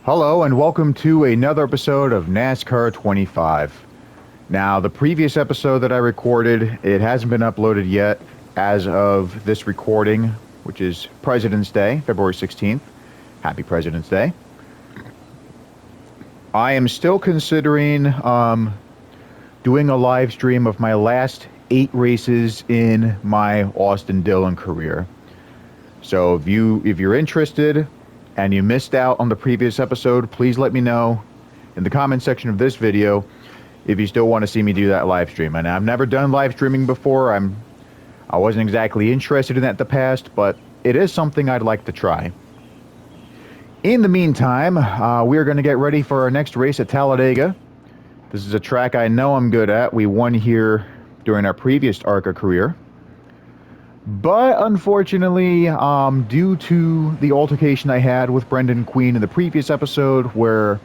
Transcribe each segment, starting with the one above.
Hello and welcome to another episode of NASCAR 25. Now, the previous episode that I recorded, it hasn't been uploaded yet as of this recording, which is President's Day, February 16th. Happy President's Day. I am still considering doing a live stream of my last 8 races in my Austin Dillon career. So if you're interested and you missed out on the previous episode, please let me know in the comment section of this video if you still want to see me do that live stream. And I've never done live streaming before. I wasn't exactly interested in that in the past, but it is something I'd like to try. In the meantime, we are going to get ready for our next race at Talladega. This is a track I know I'm good at. We won here during our previous ARCA career. But unfortunately, due to the altercation I had with Brendan Queen in the previous episode where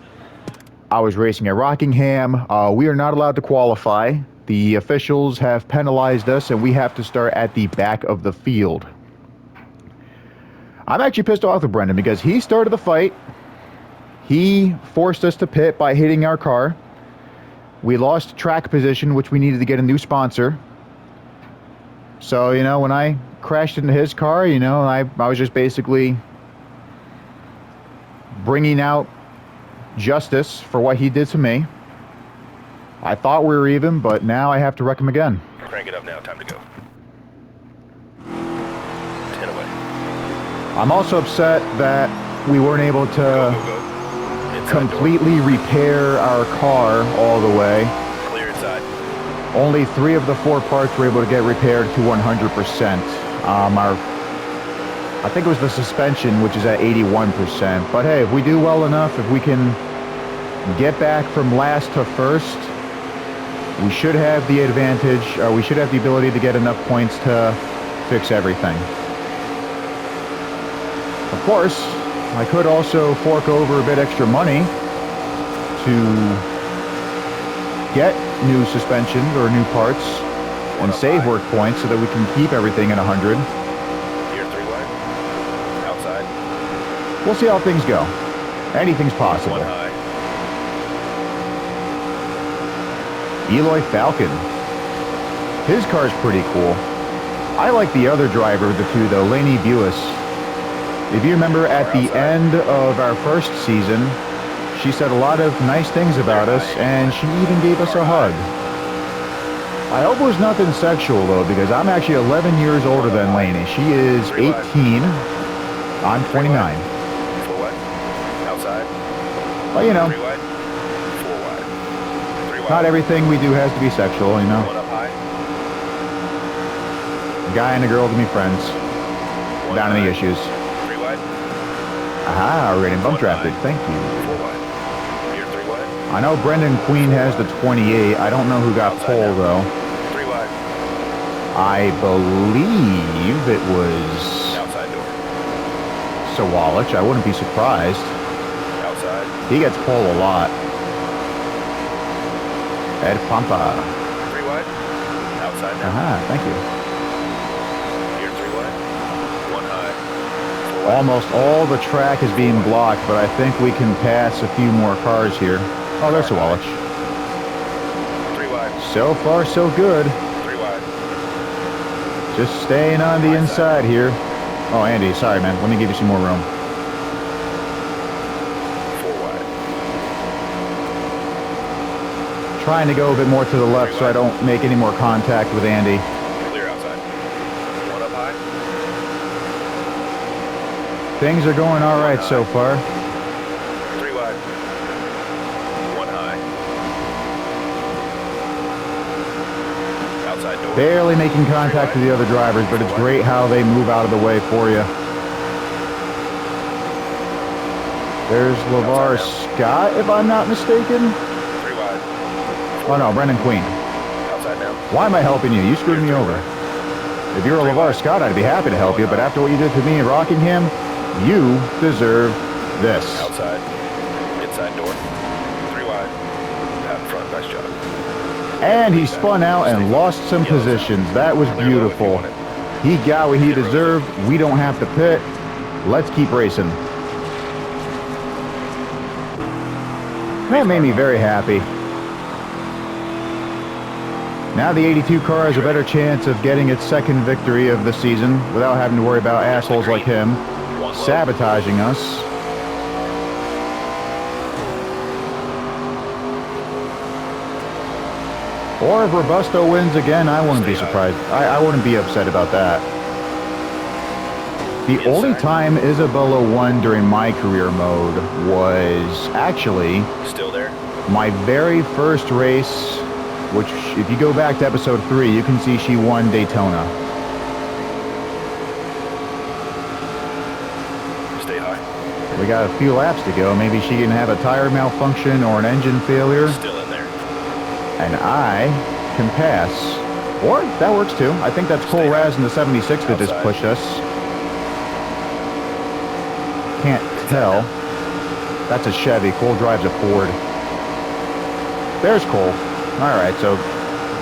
I was racing at Rockingham, we are not allowed to qualify. The officials have penalized us and we have to start at the back of the field. I'm actually pissed off with Brendan because he started the fight. He forced us to pit by hitting our car. We lost track position, which we needed to get a new sponsor. So, when I crashed into his car, I was just basically bringing out justice for what he did to me. I thought we were even, but now I have to wreck him again. Crank it up now, time to go. 10 away. I'm also upset that we weren't able to Go. completely repair our car all the way. Clear inside. Only 3 of the 4 parts were able to get repaired to 100%. I think it was the suspension, which is at 81%. But hey, if we do well enough, if we can get back from last to first, we should have the advantage, we should have the ability to get enough points to fix everything. Of course, I could also fork over a bit extra money to get new suspension or new parts and save work points so that we can keep everything at 100. Here, 3 wide. Outside. We'll see how things go. Anything's possible. 1 high. Eloy Falcon. His car's pretty cool. I like the other driver of the two though, Laney Buis. If you remember at the end of our first season, she said a lot of nice things about us, and she even gave us a hug. I hope it was nothing sexual, though, because I'm actually 11 years older than Laney. She is 18. I'm 29. 4 wide. Outside. But, 3 wide. 4 wide. 3 wide. not everything we do has to be sexual, 1 up high. A guy and a girl can be friends. Down to the issues. 3 wide. Aha, we're getting bump drafted. Thank you. 4 wide. Here, 3 wide. I know Brendan Queen has the 28. I don't know who got pole, though. 3 wide. I believe it was Outside door. Sawalich. I wouldn't be surprised. Outside. He gets pole a lot. Ed Pampa. 3 wide. Outside now. Aha, thank you. Here, 3 wide. 1 high. 4 wide. Almost all the track is being blocked, but I think we can pass a few more cars here. Oh, there's Sawalich. 3 wide. So far, so good. 3 wide. Just staying on the inside here. Oh, Andy, sorry, man. Let me give you some more room. 4 wide. Trying to go a bit more to the left so I don't make any more contact with Andy. Clear outside. 1 up high. Things are going all right so far. 3 wide. 1 high. Outside door. Barely making contact with the other drivers, but it's great how they move out of the way for you. There's LeVar Scott, if I'm not mistaken. 3 wide. Oh no, Brendan Queen. Outside now. Why am I helping you? You screwed me over. If you were LeVar Scott, I'd be happy to help you, but after what you did to me in Rockingham, you deserve this. Outside. Inside door. 3 wide. Out in front. Nice job. And he spun out and lost some positions. That was beautiful. He got what he deserved. We don't have to pit. Let's keep racing. That made me very happy. Now the 82 car has a better chance of getting its second victory of the season without having to worry about assholes like him sabotaging us. Or if Robusto wins again, I wouldn't be surprised. I wouldn't be upset about that. The only time Isabella won during my career mode was actually Still there? my very first race, which if you go back to episode 3, you can see she won Daytona. Stay high. We got a few laps to go. Maybe she didn't have a tire malfunction or an engine failure. Still in there. And I can pass. Or that works too. I think that's Cole Raz in the 76 that just pushed us. Can't tell. That's a Chevy. Cole drives a Ford. There's Cole. Alright, so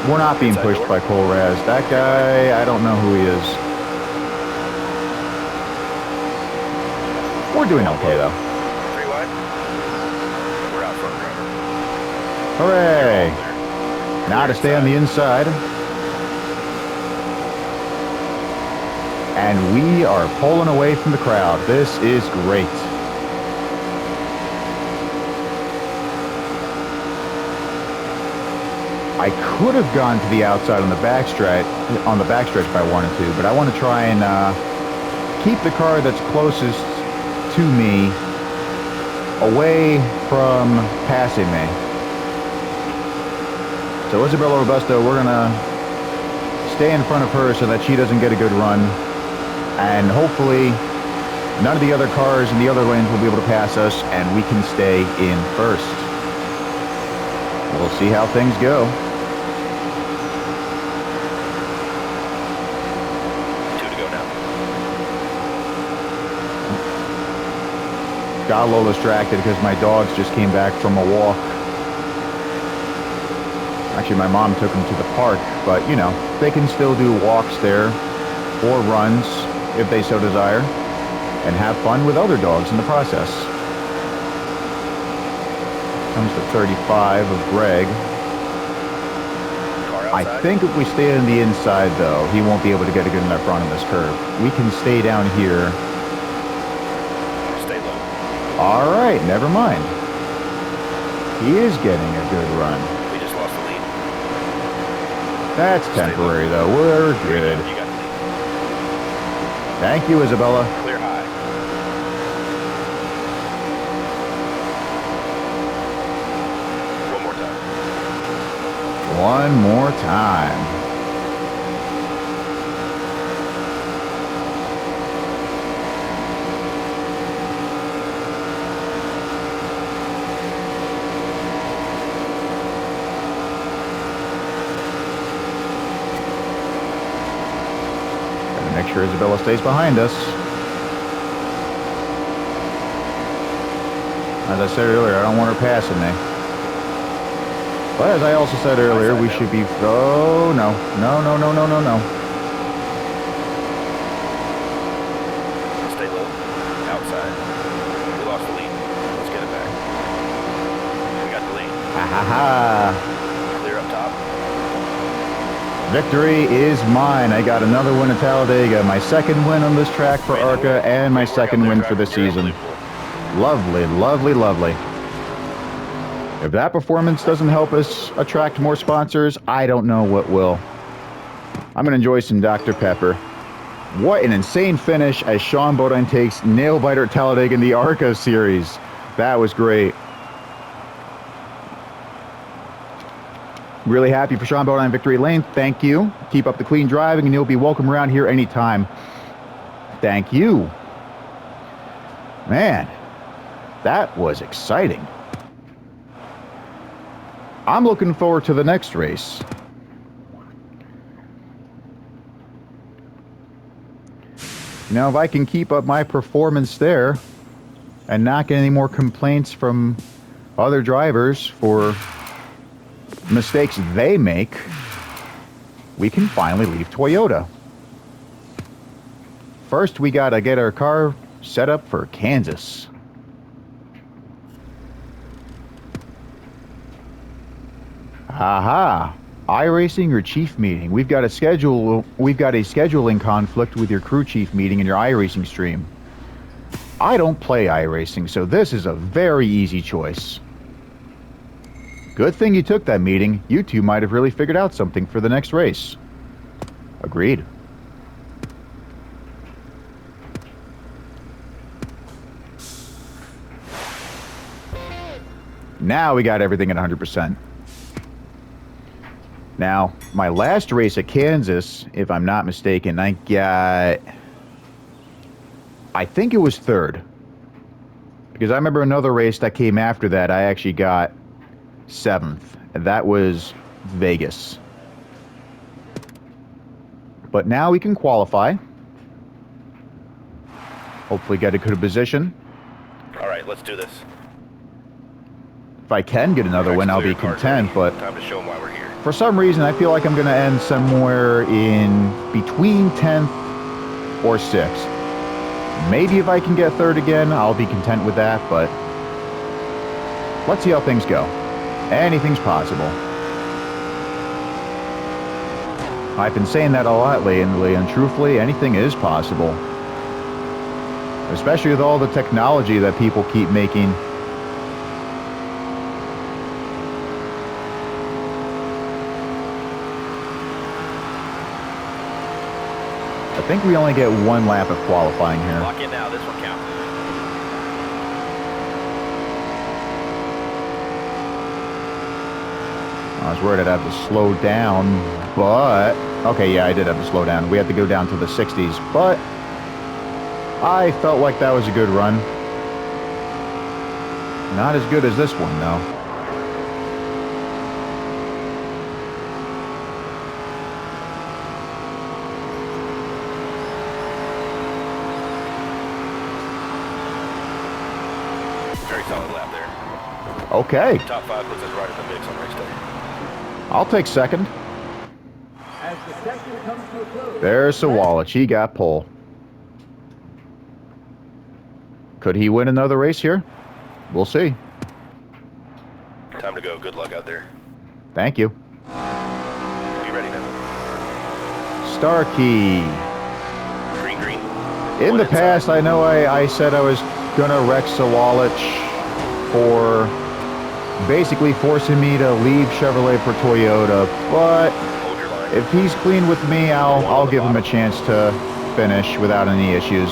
we're not being pushed by Cole Raz. That guy, I don't know who he is. We're doing okay though. 3 wide. We're out front runner. Hooray! Now to stay on the inside. And we are pulling away from the crowd. This is great. I could have gone to the outside on the backstretch if I wanted to, but I want to try and keep the car that's closest to me away from passing me. So Isabella Robusto, we're going to stay in front of her so that she doesn't get a good run. And hopefully none of the other cars in the other lanes will be able to pass us, and we can stay in first. We'll see how things go. 2 to go now. Got a little distracted because my dogs just came back from a walk. Actually, my mom took them to the park, but, you know, they can still do walks there or runs if they so desire and have fun with other dogs in the process. Comes to 35 of Greg. I think if we stay on the inside, though, he won't be able to get a good enough run on this curve. We can stay down here. Stay low. All right, never mind. He is getting a good run. We just lost the lead. That's temporary, though. We're good. You got the lead. Thank you, Isabella. Clear high. One more time. One more time. Gotta make sure Isabella stays behind us. As I said earlier, I don't want her passing me. But as I also said earlier, we should be... Oh, no. No, no, no, no, no, no. Stay low. Outside. We lost the lead. Let's get it back. We got the lead. Ha ha ha. Clear up top. Victory is mine. I got another win at Talladega. My second win on this track for ARCA and my second win for the season. Lovely, lovely, lovely. If that performance doesn't help us attract more sponsors, I don't know what will. I'm going to enjoy some Dr. Pepper. What an insane finish as Sean Bodine takes nail-biter at Talladega in the ARCA series. That was great. Really happy for Sean Bodine Victory Lane. Thank you. Keep up the clean driving and you'll be welcome around here anytime. Thank you. Man, that was exciting. I'm looking forward to the next race. Now, if I can keep up my performance there and not get any more complaints from other drivers for mistakes they make, we can finally leave Toyota. First, we gotta get our car set up for Kansas. Aha. iRacing or chief meeting. We've got a scheduling conflict with your crew chief meeting and your iRacing stream. I don't play iRacing, so this is a very easy choice. Good thing you took that meeting. You two might have really figured out something for the next race. Agreed. Now we got everything at 100%. Now, my last race at Kansas, if I'm not mistaken, I think it was third. Because I remember another race that came after that, I actually got 7th. And that was Vegas. But now we can qualify. Hopefully get a good position. All right, let's do this. If I can get another win, I'll be content, but Time to show them why we're here. for some reason, I feel like I'm going to end somewhere in between 10th or 6th. Maybe if I can get third again, I'll be content with that, but let's see how things go. Anything's possible. I've been saying that a lot lately, and truthfully, anything is possible. Especially with all the technology that people keep making. I think we only get one lap of qualifying here. Lock in now, this one counts. I was worried I'd have to slow down, but... Okay, yeah, I did have to slow down. We had to go down to the 60s, but... I felt like that was a good run. Not as good as this one, though. Very solid lap there. Okay, Top 5 puts us right in the mix on race day. I'll take second. There's Sawallich. He got pole. Could he win another race here? We'll see. Time to go. Good luck out there. Thank you. Be ready now. Starkey. Green, green. In One the inside. past, I know I said I was gonna wreck Sawallich for basically forcing me to leave Chevrolet for Toyota, but Hold your line. if he's clean with me, I'll give him a chance to finish without any issues.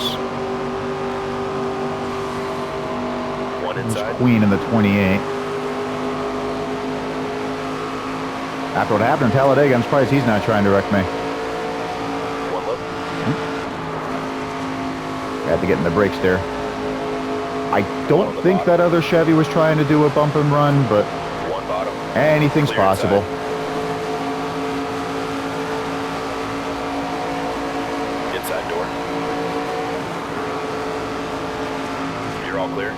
One He's inside. Queen in the 28. After what happened in Talladega, I'm surprised he's not trying to wreck me. One low. Had to get in the brakes there. I don't think that other Chevy was trying to do a bump and run, but One bottom. anything's Clear possible. Inside door. You're all clear.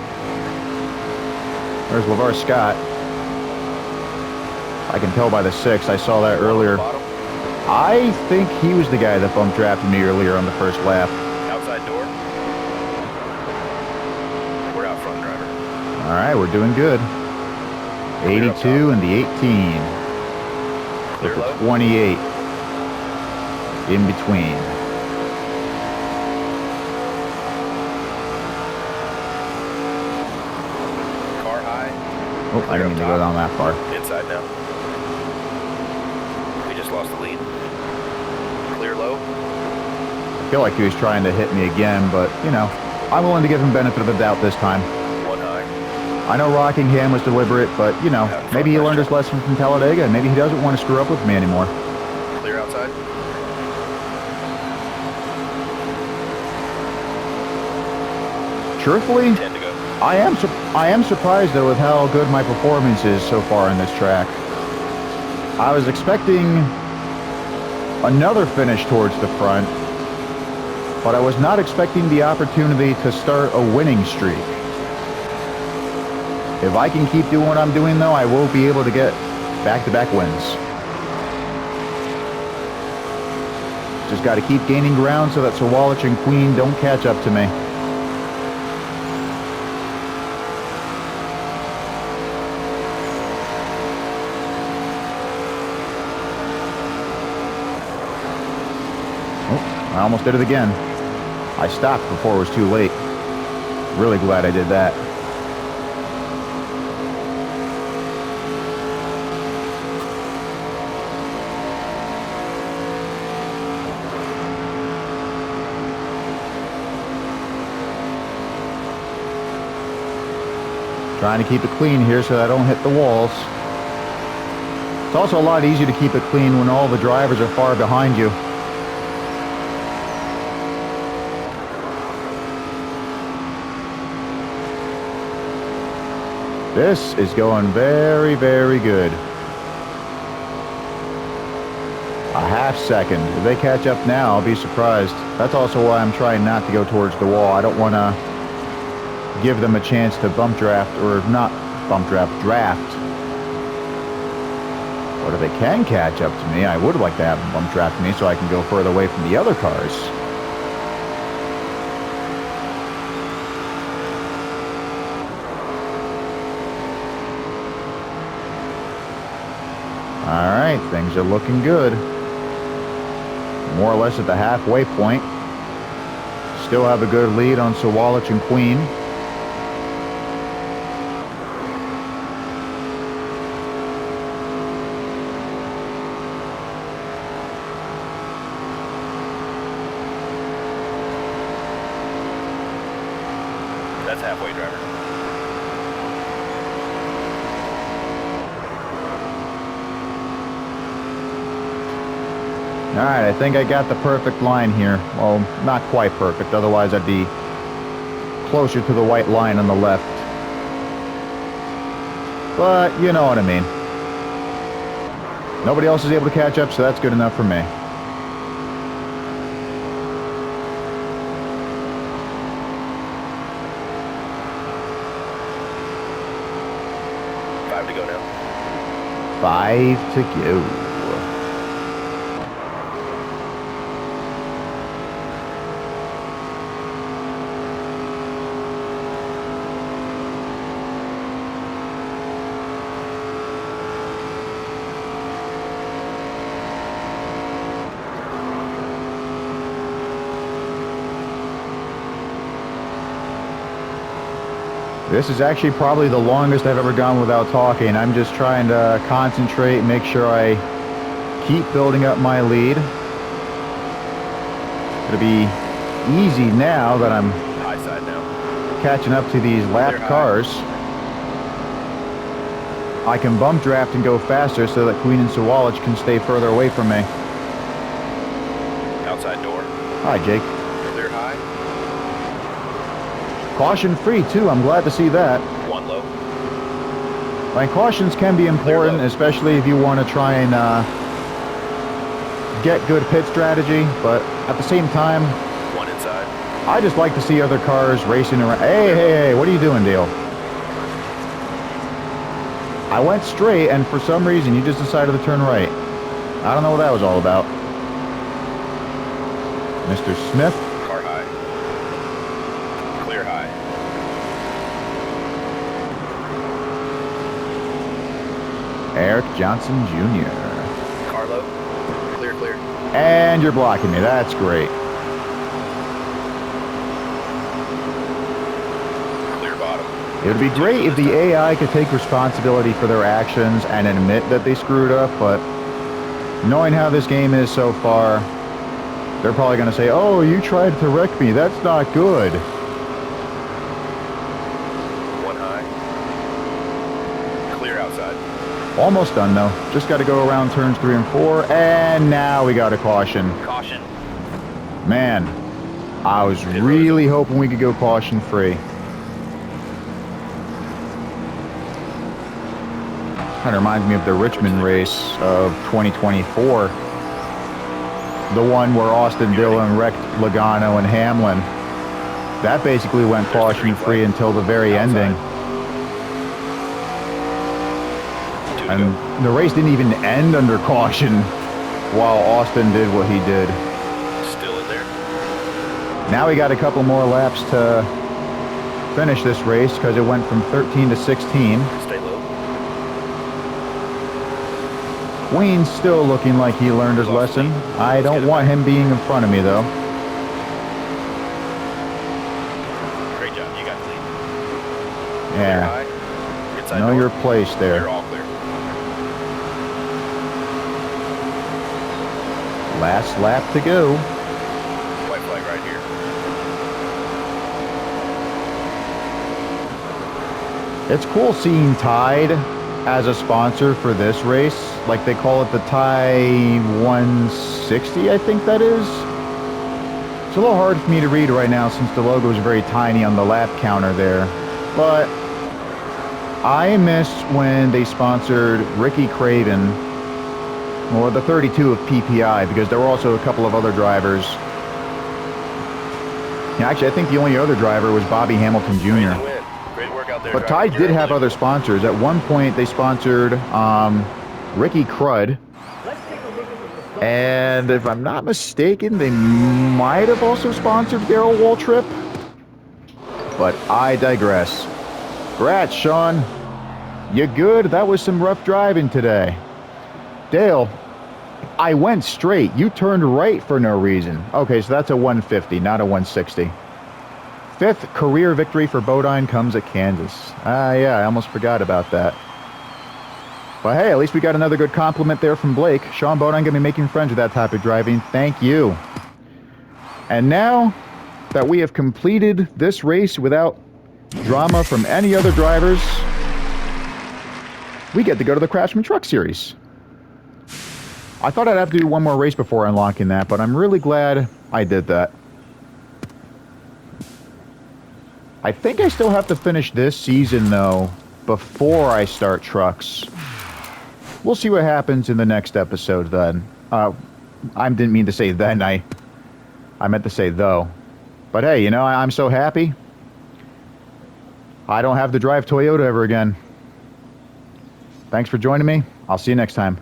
There's LeVar Scott. I can tell by the 6. I saw that earlier. Bottom. I think he was the guy that bump drafted me earlier on the first lap. Outside door. We're out front, driver. All right, we're doing good. 82 and the 18. Clear With low. the 28 in between. Car high. Oh, I didn't mean to go down that far. Inside now. We just lost the lead. Clear low. I feel like he was trying to hit me again, but, you know, I'm willing to give him benefit of the doubt this time. One high. I know Rockingham was deliberate, but, you know, maybe he learned his lesson from Talladega, and maybe he doesn't want to screw up with me anymore. Clear outside. Truthfully, 10 to go. I am surprised, though, with how good my performance is so far in this track. I was expecting another finish towards the front, but I was not expecting the opportunity to start a winning streak. If I can keep doing what I'm doing, though, I will be able to get back-to-back wins. Just got to keep gaining ground so that Sawallich and Queen don't catch up to me. I almost did it again. I stopped before it was too late. Really glad I did that. Trying to keep it clean here so I don't hit the walls. It's also a lot easier to keep it clean when all the drivers are far behind you. This is going very, very good. A half second. If they catch up now, I'll be surprised. That's also why I'm trying not to go towards the wall. I don't want to give them a chance to bump draft, or not bump draft, draft. But if they can catch up to me, I would like to have them bump draft me so I can go further away from the other cars. Alright, things are looking good. More or less at the halfway point. Still have a good lead on Sawalich and Queen. That's halfway, driver. Alright, I think I got the perfect line here. Well, not quite perfect, otherwise I'd be closer to the white line on the left. But, you know what I mean. Nobody else is able to catch up, so that's good enough for me. Five to go now. 5 to go. This is actually probably the longest I've ever gone without talking. I'm just trying to concentrate, make sure I keep building up my lead. It'll be easy now that I'm High side now. catching up to these lapped cars. I can bump draft and go faster so that Queen and Sawalich can stay further away from me. Outside door. Hi, Jake. Clear high. Caution free, too. I'm glad to see that. One low. Like, cautions can be important, especially if you want to try and get good pit strategy, but at the same time, One inside. I just like to see other cars racing around. Hey, what are you doing, Dale? I went straight, and for some reason, you just decided to turn right. I don't know what that was all about. Mr. Smith. Car high. Clear high. Eric Johnson Jr. Car low. Clear, clear. And you're blocking me. That's great. Clear bottom. It would be great if the AI could take responsibility for their actions and admit that they screwed up, but knowing how this game is so far, they're probably going to say, oh, you tried to wreck me. That's not good. One high. Clear outside. Almost done, though. Just got to go around turns 3 and 4, and now we got a caution. Caution. Man, I was really hoping we could go caution free. Kind of reminds me of the Richmond race of 2024. The one where Austin Dillon wrecked Logano and Hamlin. That basically went caution free until the very ending. And the race didn't even end under caution while Austin did what he did. Still in there. Now we got a couple more laps to finish this race because it went from 13 to 16. Stay low. Wayne's still looking like he learned his lesson. I don't want him being in front of me, though. job. You got the lead. Yeah. High. Inside Know door. your place You're there. all clear. Last lap to go. White flag right here. It's cool seeing Tide as a sponsor for this race. Like they call it the Tide 160, I think that is. It's a little hard for me to read right now since the logo is very tiny on the lap counter there. But I missed when they sponsored Ricky Craven, or the 32 of PPI, because there were also a couple of other drivers. Yeah, actually, I think the only other driver was Bobby Hamilton Jr. Great work out there. But Tide did have other sponsors. At one point, they sponsored Ricky Crud. And if I'm not mistaken, they might have also sponsored Darrell Waltrip. But I digress. Congrats, Sean. You good? That was some rough driving today. Dale, I went straight. You turned right for no reason. Okay, so that's a 150, not a 160. Fifth career victory for Bodine comes at Kansas. Yeah, I almost forgot about that. But hey, at least we got another good compliment there from Blake. Sean Bodine going to be making friends with that type of driving. Thank you. And now that we have completed this race without drama from any other drivers, we get to go to the Craftsman Truck Series. I thought I'd have to do one more race before unlocking that, but I'm really glad I did that. I think I still have to finish this season, though, before I start trucks. We'll see what happens in the next episode, then. I didn't mean to say then. I meant to say though. But hey, you know, I'm so happy. I don't have to drive Toyota ever again. Thanks for joining me. I'll see you next time.